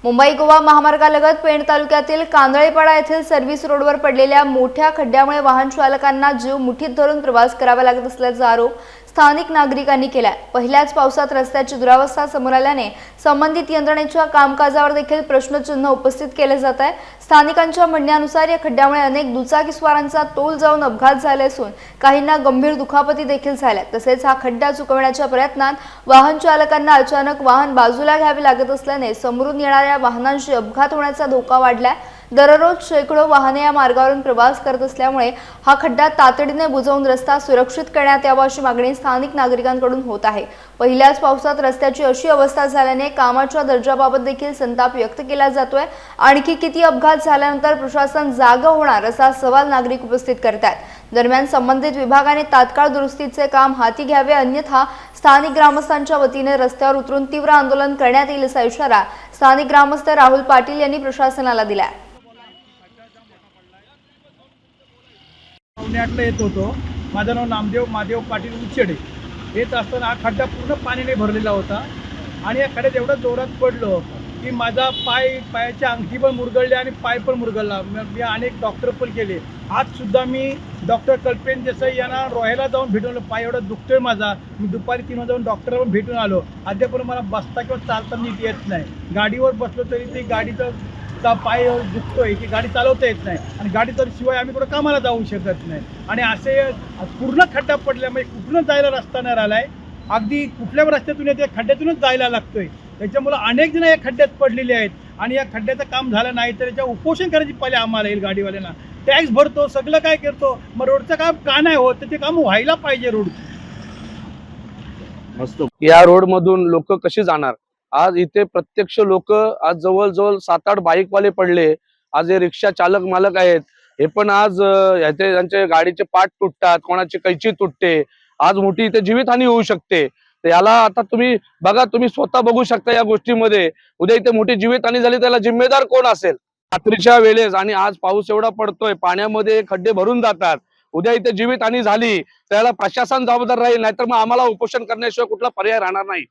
मुंबई गोवा महामार्गालगत पेण तालुक्यातील कांदळेपाडा येथील सर्व्हिस रोडवर पडलेल्या मोठ्या खड्ड्यामुळे वाहन चालकांना जीव मुठीत धरून प्रवास करावा लागत असल्याचा आरोप स्थानिक नागरिकांनी केलाय। पहिल्याच पावसात रस्त्याची दुरावस्था समोर आल्याने संबंधित यंत्रणेच्या कामकाजावर देखील प्रश्नचिन्ह उपस्थित केले जात आहे। स्थानिकांच्या म्हणण्यानुसार या खड्ड्यामुळे अनेक दुचाकीस्वारांचा तोल जाऊन अपघात झाले असून काहींना गंभीर दुखापती देखील झाल्या। तसेच हा खड्डा चुकवण्याच्या प्रयत्नात वाहन चालकांना अचानक वाहन बाजूला घ्यावे लागत असल्याने समोरून येणाऱ्या वाहनांशी अपघात होण्याचा धोका वाढलाय। दररोज शेकडो वाहने या मार्गावरून प्रवास करत असल्यामुळे हा खड्डा तातडीने बुजवून रस्ता सुरक्षित करण्यात यावा अशी मागणी स्थानिक नागरिकांकडून होत आहे। पहिल्याच पावसात रस्त्याची अशी अवस्था झाल्याने कामाच्या दर्जाबाबत देखील संताप व्यक्त केला जातोय। आणखी किती अपघात झाल्यानंतर प्रशासन जागा होणार असा सवाल नागरिक उपस्थित करतात। दरम्यान संबंधित विभागाने तात्काळ दुरुस्तीचे काम हाती घ्यावे, अन्यथा स्थानिक ग्रामस्थांच्या वतीने रस्त्यावर उतरून तीव्र आंदोलन करण्यात येईल असा इशारा स्थानिक ग्रामस्थ राहुल पाटील यांनी प्रशासनाला दिला। पुण्यातला येत होतो। माझं नाव नामदेव महादेव पाटील उचेडे। येत असताना हा खड्डा पूर्ण पाण्याने भरलेला होता आणि या खड्ड्यात एवढं जोरात पडलो की माझा पायाच्या अंगठी पण मुरगळली आणि पाय पण मुरगळला। मी अनेक डॉक्टर पण केले। आज सुद्धा मी डॉक्टर कल्पेन देसाई यांना रोह्याला जाऊन भेटून पाय एवढा दुखतोय माझा। मी दुपारी 3 वाजता जाऊन डॉक्टरला पण भेटून आलो। अद्यापर्यंत मला बसता किंवा चालता नीट येत नाही। गाडीवर बसलो तरी ती गाडीचा पाय दुखतोय की गाडी चालवता येत नाही आणि गाडी तर शिवाय आम्ही कुठं कामाला जाऊ शकत नाही। आणि असे पूर्ण खड्डा पडल्यामुळे कुठूनच जायला रस्ता नाही राहिलाय। अगदी कुठल्या रस्त्यातून येते खड्ड्यातूनच जायला लागतोय। त्याच्यामुळे अनेक जण या खड्ड्यात पडलेले आहेत आणि या खड्ड्याचं काम झालं नाही तर याच्या उपोषण करायची पहिले आम्हाला येईल। गाडीवाल्यांना टॅक्स भरतो, सगळं काय करतो, मग रोडचं काम का नाही होत? ते काम व्हायला पाहिजे। रोड मस्त या रोड मधून लोक कशी जाणार? आज इथे प्रत्यक्ष लोक आज जवळजवळ 7-8 बाईकवाले पडले। आज हे रिक्षा चालक मालक आहेत, हे पण आज त्यांचे गाडीचे पार्ट तुटतात, कोणाची कैची तुटते। आज मोठी इथे जीवितहानी होऊ शकते। तर याला आता तुम्ही बघा, तुम्ही स्वतः बघू शकता या गोष्टीमध्ये उद्या इथे मोठी जीवितहानी झाली त्याला जिम्मेदार कोण असेल? रात्रीच्या वेळेस आणि आज पाऊस एवढा पडतोय, पाण्यामध्ये खड्डे भरून जातात। उद्या इथे जीवितहानी झाली त्याला प्रशासन जबाबदार राहील, नाहीतर मग आम्हाला उपोषण करण्याशिवाय कुठला पर्याय राहणार नाही।